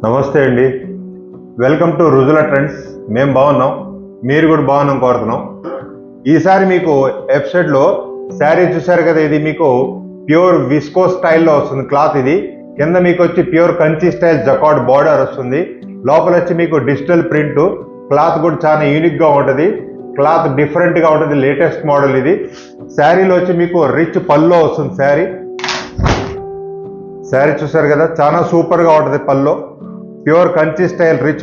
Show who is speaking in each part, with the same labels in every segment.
Speaker 1: నమస్తే అండి. Welcome to Rujula trends. మేము బాగున్నాం, మీరు కూడా బాగున్నాం కోరుతున్నాం. ఈసారి మీకు వెబ్సైట్లో శారీ చూశారు కదా, ఇది మీకు ప్యూర్ విస్కో స్టైల్లో వస్తుంది క్లాత్. ఇది కింద మీకు వచ్చి pure Kanchi style jacquard border వస్తుంది, లోపల వచ్చి మీకు డిజిటల్ ప్రింట్. క్లాత్ కూడా చాలా యూనిక్గా ఉంటుంది, క్లాత్ డిఫరెంట్గా ఉంటుంది, లేటెస్ట్ మోడల్ ఇది. శారీలో వచ్చి మీకు రిచ్ పల్లో వస్తుంది. శారీ చూసారు కదా, చాలా సూపర్గా ఉంటుంది పల్లో. ప్యూర్ కంచి స్టైల్ రిచ్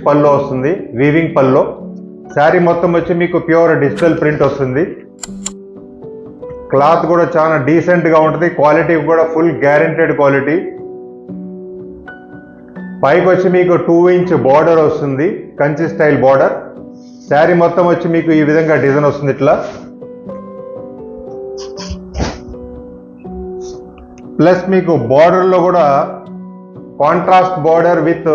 Speaker 1: పల్లో వస్తుంది, వీవింగ్ పల్లో. శారీ మొత్తం వచ్చి మీకు ప్యూర్ డిజిటల్ ప్రింట్ వస్తుంది. క్లాత్ కూడా చాలా డీసెంట్గా ఉంటుంది, క్వాలిటీ కూడా ఫుల్ గ్యారెంటెడ్ క్వాలిటీ. పైకి వచ్చి మీకు 2 ఇంచ్ బార్డర్ వస్తుంది, కంచి స్టైల్ బార్డర్. శారీ మొత్తం వచ్చి మీకు ఈ విధంగా డిజైన్ వస్తుంది ఇట్లా. ప్లస్ మీకు బార్డర్లో కూడా కాంట్రాస్ట్ బార్డర్ విత్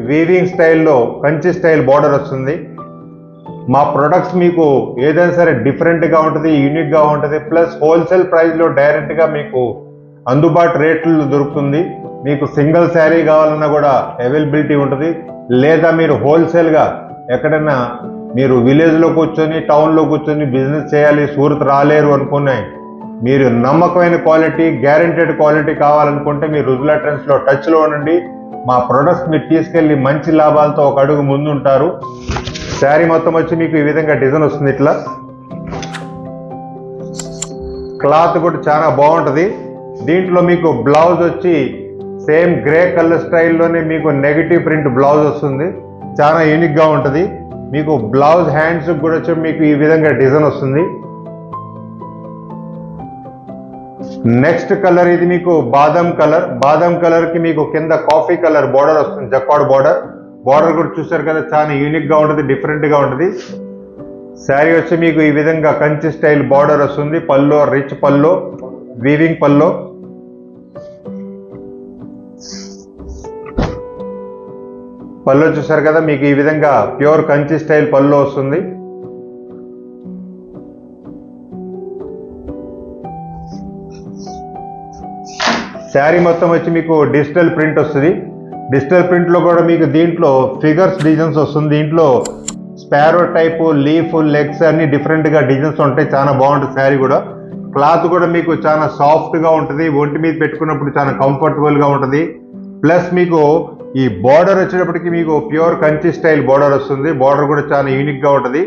Speaker 1: వీవింగ్ స్టైల్లో కంచి స్టైల్ బార్డర్ వస్తుంది. మా ప్రొడక్ట్స్ మీకు ఏదైనా సరే డిఫరెంట్గా ఉంటుంది, యూనిక్గా ఉంటుంది. ప్లస్ హోల్సేల్ ప్రైస్లో డైరెక్ట్గా మీకు అందుబాటు రేట్లు దొరుకుతుంది. మీకు సింగిల్ శారీ కావాలన్నా కూడా అవైలబిలిటీ ఉంటుంది. లేదా మీరు హోల్సేల్గా ఎక్కడైనా మీరు విలేజ్లో కూర్చొని టౌన్లో కూర్చొని బిజినెస్ చేయాలి, సూరత్ రాలేరు అనుకునే మీరు నమ్మకమైన క్వాలిటీ, గ్యారెంటెడ్ క్వాలిటీ కావాలనుకుంటే మీరు రుజుల ట్రెండ్స్లో టచ్లో ఉండండి. మా ప్రొడక్ట్స్ మీరు తీసుకెళ్ళి మంచి లాభాలతో ఒక అడుగు ముందు ఉంటారు. శారీ మొత్తం వచ్చి మీకు ఈ విధంగా డిజైన్ వస్తుంది ఇట్లా. క్లాత్ కూడా చాలా బాగుంటుంది. దీంట్లో మీకు బ్లౌజ్ వచ్చి సేమ్ గ్రే కలర్ స్టైల్లోనే మీకు నెగిటివ్ ప్రింట్ బ్లౌజ్ వస్తుంది, చాలా యూనిక్గా ఉంటుంది. మీకు బ్లౌజ్ హ్యాండ్స్ కూడా వచ్చి మీకు ఈ విధంగా డిజైన్ వస్తుంది. నెక్స్ట్ కలర్ ఇది మీకు బాదం కలర్ కి మీకు కింద కాఫీ కలర్ బార్డర్ వస్తుంది, జకార్డ్ బార్డర్ కూడా చూసారు కదా, చాలా యూనిక్ గా ఉంటుంది, డిఫరెంట్ గా ఉంటుంది. శారీ వచ్చి మీకు ఈ విధంగా కంచి స్టైల్ బార్డర్ వస్తుంది, పల్లో రిచ్ పల్లో, వీవింగ్ పల్లో. పల్లో చూసారు కదా, మీకు ఈ విధంగా ప్యూర్ కంచి స్టైల్ పల్లో వస్తుంది. శారీ మొత్తం వచ్చి మీకు డిజిటల్ ప్రింట్ వస్తుంది. డిజిటల్ ప్రింట్లో కూడా మీకు దీంట్లో ఫిగర్స్ డిజైన్స్ వస్తుంది. దీంట్లో స్పారో టైపు, లీఫ్, లెగ్స్ అన్ని డిఫరెంట్గా డిజైన్స్ ఉంటాయి, చాలా బాగుంటుంది. శారీ కూడా క్లాత్ కూడా మీకు చాలా సాఫ్ట్గా ఉంటుంది, ఒంటి మీద పెట్టుకున్నప్పుడు చాలా కంఫర్టబుల్గా ఉంటుంది. ప్లస్ మీకు ఈ బార్డర్ వచ్చేటప్పటికి మీకు ప్యూర్ కంచి స్టైల్ బార్డర్ వస్తుంది. బార్డర్ కూడా చాలా యూనిక్గా ఉంటుంది.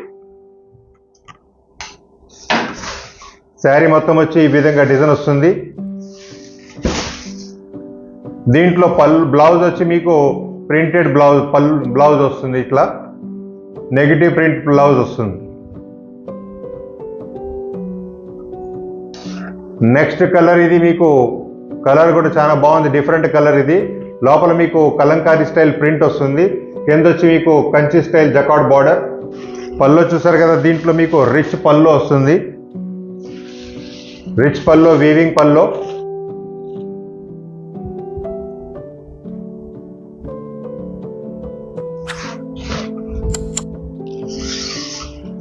Speaker 1: శారీ మొత్తం వచ్చి ఈ విధంగా డిజైన్ వస్తుంది. దీంట్లో బ్లౌజ్ వచ్చి మీకు ప్రింటెడ్ బ్లౌజ్ వస్తుంది, ఇట్లా నెగిటివ్ ప్రింట్ బ్లౌజ్ వస్తుంది. నెక్స్ట్ కలర్ ఇది మీకు కలర్ కూడా చాలా బాగుంది, డిఫరెంట్ కలర్ ఇది. లోపల మీకు కలంకారీ స్టైల్ ప్రింట్ వస్తుంది, కింద వచ్చి మీకు కంచి స్టైల్ జకార్డ్ బార్డర్. పల్లో చూసారు కదా, దీంట్లో మీకు రిచ్ పల్లో వస్తుంది, రిచ్ పల్లో, వీవింగ్ పల్లో.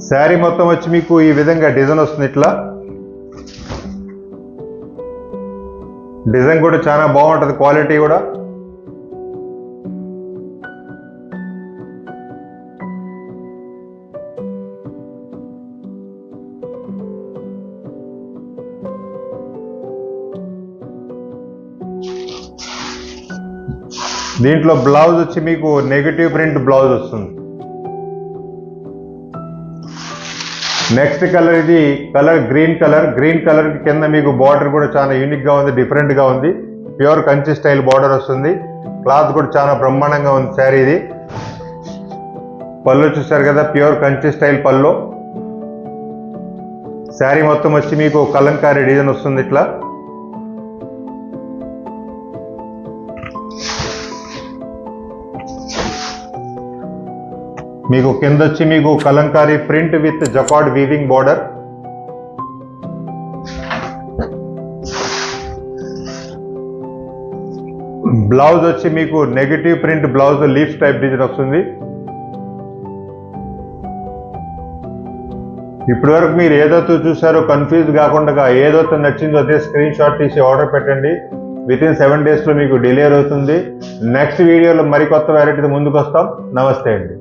Speaker 1: శారీ మొత్తం వచ్చి మీకు ఈ విధంగా డిజైన్ వస్తుంది ఇట్లా. డిజైన్ కూడా చాలా బాగుంటుంది, క్వాలిటీ కూడా. దీంట్లో బ్లౌజ్ వచ్చి మీకు నెగిటివ్ ప్రింట్ బ్లౌజ్ వస్తుంది. నెక్స్ట్ కలర్ ఇది గ్రీన్ కలర్ కి కింద మీకు బార్డర్ కూడా చాలా యూనిక్ గా ఉంది, డిఫరెంట్ గా ఉంది. ప్యూర్ కంచి స్టైల్ బార్డర్ వస్తుంది. క్లాత్ కూడా చాలా బ్రహ్మాండంగా ఉంది శారీ ఇది. పళ్ళు చూసారు కదా, ప్యూర్ కంచి స్టైల్ పళ్ళు. శారీ మొత్తం వచ్చి మీకు కలంకారీ డిజైన్ వస్తుంది ఇట్లా. మీకు కింద వచ్చి మీకు Kalamkari print with jacquard weaving border. Blouse వచ్చి మీకు negative print blouse, leaf type design వస్తుంది. ఇప్పటి వరకు మీరు ఏదైతే చూసారో కన్ఫ్యూజ్ కాకుండా ఏదైతే నచ్చిందో అదే స్క్రీన్ షాట్ తీసి ఆర్డర్ పెట్టండి. విత్ ఇన్ 7 daysలో మీకు డెలివరీ అవుతుంది. నెక్స్ట్ వీడియోలో మరికొత్త వెరైటీ ముందుకు వస్తాం. నమస్తే అండి.